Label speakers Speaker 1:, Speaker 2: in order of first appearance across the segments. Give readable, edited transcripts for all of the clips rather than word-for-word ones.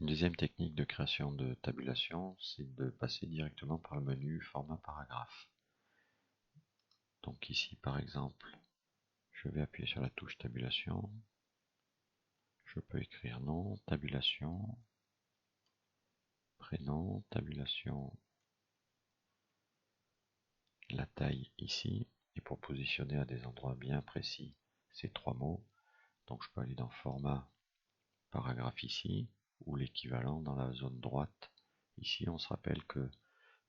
Speaker 1: Une deuxième technique de création de tabulation, c'est de passer directement par le menu format paragraphe. Donc ici par exemple, je vais appuyer sur la touche tabulation. Je peux écrire nom, tabulation, prénom, tabulation, la taille ici, et pour positionner à des endroits bien précis ces trois mots, donc je peux aller dans format paragraphe ici, ou l'équivalent dans la zone droite. Ici on se rappelle que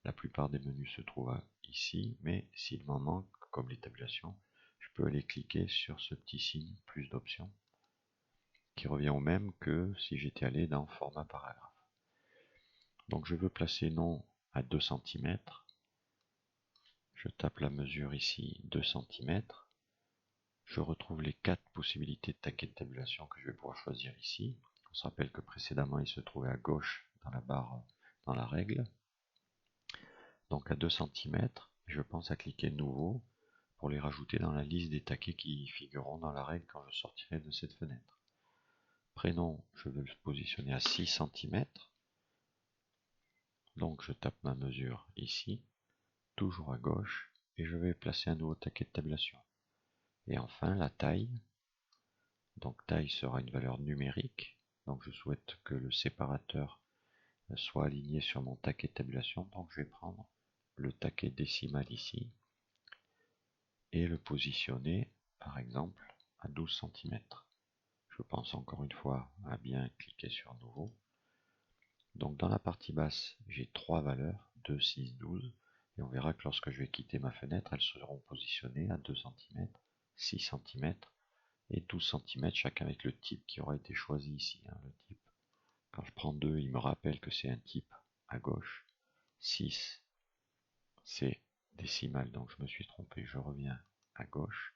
Speaker 1: la plupart des menus se trouvent ici, mais s'il m'en manque, comme les tabulations, je peux aller cliquer sur ce petit signe plus d'options, qui revient au même que si j'étais allé dans format paragraphe. Donc je veux placer nom à 2 cm. Je tape la mesure ici, 2 cm. Je retrouve les 4 possibilités de taquet de tabulation que je vais pouvoir choisir ici. On se rappelle que précédemment il se trouvait à gauche dans la barre, dans la règle. Donc à 2 cm, je pense à cliquer nouveau pour les rajouter dans la liste des taquets qui figureront dans la règle quand je sortirai de cette fenêtre. Prénom, je veux le positionner à 6 cm. Donc je tape ma mesure ici, toujours à gauche, et je vais placer un nouveau taquet de tabulation. Et enfin la taille. Donc taille sera une valeur numérique. Donc je souhaite que le séparateur soit aligné sur mon taquet de tabulation. Donc je vais prendre le taquet décimal ici et le positionner par exemple à 12 cm. Je pense encore une fois à bien cliquer sur nouveau. Donc dans la partie basse, j'ai trois valeurs, 2, 6, 12. Et on verra que lorsque je vais quitter ma fenêtre, elles seront positionnées à 2 cm, 6 cm et 12 cm, chacun avec le type qui aura été choisi ici. Le type, quand je prends 2, il me rappelle que c'est un type à gauche. 6, c'est décimal, donc je me suis trompé, je reviens à gauche.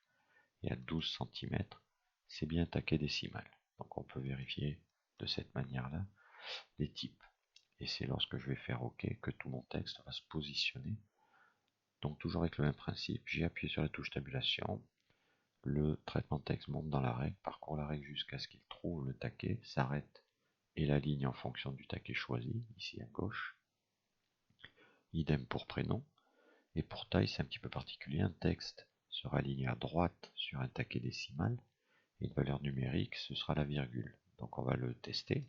Speaker 1: Et à 12 cm, c'est bien taquet décimal. Donc on peut vérifier de cette manière-là les types. Et c'est lorsque je vais faire OK que tout mon texte va se positionner. Donc toujours avec le même principe, j'ai appuyé sur la touche tabulation, le traitement de texte monte dans la règle, parcourt la règle jusqu'à ce qu'il trouve le taquet, s'arrête et la ligne en fonction du taquet choisi, ici à gauche. Idem pour prénom. Et pour taille, c'est un petit peu particulier, un texte sera aligné à droite sur un taquet décimal, et une valeur numérique, ce sera la virgule. Donc on va le tester.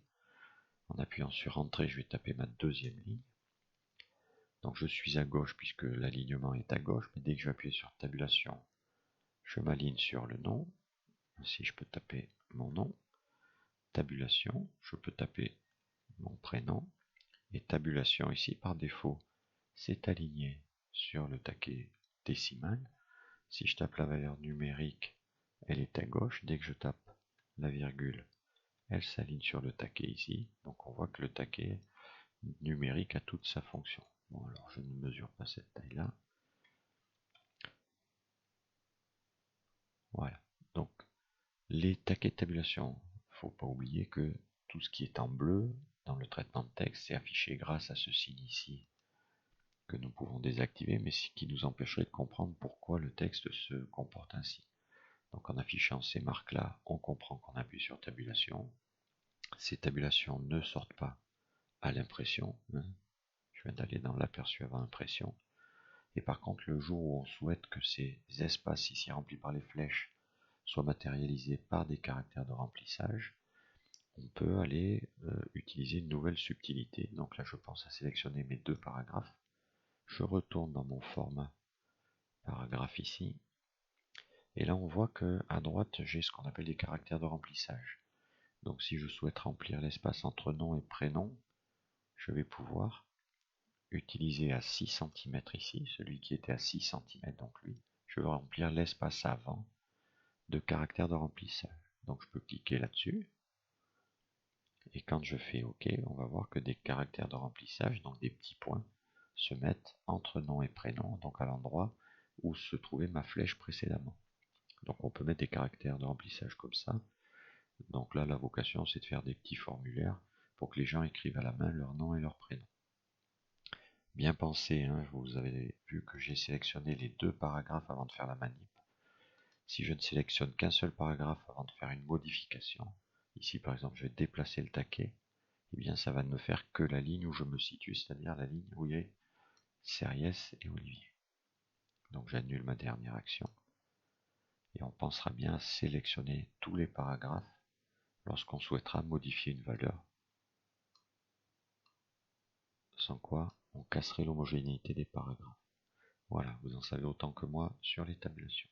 Speaker 1: En appuyant sur Entrée, je vais taper ma deuxième ligne. Donc je suis à gauche puisque l'alignement est à gauche, mais dès que je vais appuyer sur tabulation, je m'aligne sur le nom. Ainsi je peux taper mon nom. Tabulation, je peux taper mon prénom. Et tabulation ici par défaut, c'est aligné sur le taquet décimal. Si je tape la valeur numérique, elle est à gauche. Dès que je tape la virgule, elle s'aligne sur le taquet ici. Donc on voit que le taquet numérique a toute sa fonction. Bon, alors je ne mesure pas cette taille-là. Voilà. Donc, les taquets de tabulation, il ne faut pas oublier que tout ce qui est en bleu dans le traitement de texte, c'est affiché grâce à ce signe ici que nous pouvons désactiver, mais ce qui nous empêcherait de comprendre pourquoi le texte se comporte ainsi. Donc en affichant ces marques-là, on comprend qu'on appuie sur tabulation. Ces tabulations ne sortent pas à l'impression. Je viens d'aller dans l'aperçu avant impression. Et par contre, le jour où on souhaite que ces espaces ici remplis par les flèches soient matérialisés par des caractères de remplissage, on peut aller utiliser une nouvelle subtilité. Donc là, je pense à sélectionner mes deux paragraphes. Je retourne dans mon format paragraphe ici. Et là, on voit que à droite, j'ai ce qu'on appelle des caractères de remplissage. Donc si je souhaite remplir l'espace entre nom et prénom, je vais pouvoir utiliser à 6 cm ici, celui qui était à 6 cm, donc lui, je vais remplir l'espace avant de caractères de remplissage. Donc je peux cliquer là-dessus, et quand je fais OK, on va voir que des caractères de remplissage, donc des petits points, se mettent entre nom et prénom, donc à l'endroit où se trouvait ma flèche précédemment. Donc on peut mettre des caractères de remplissage comme ça. Donc là, la vocation, c'est de faire des petits formulaires pour que les gens écrivent à la main leur nom et leur prénom. Bien pensé, vous avez vu que j'ai sélectionné les deux paragraphes avant de faire la manip. Si je ne sélectionne qu'un seul paragraphe avant de faire une modification, ici par exemple je vais déplacer le taquet, eh bien ça va ne me faire que la ligne où je me situe, c'est-à-dire la ligne où il y a Sériès et Olivier. Donc j'annule ma dernière action. Et on pensera bien à sélectionner tous les paragraphes lorsqu'on souhaitera modifier une valeur, sans quoi on casserait l'homogénéité des paragraphes. Voilà, vous en savez autant que moi sur les tabulations.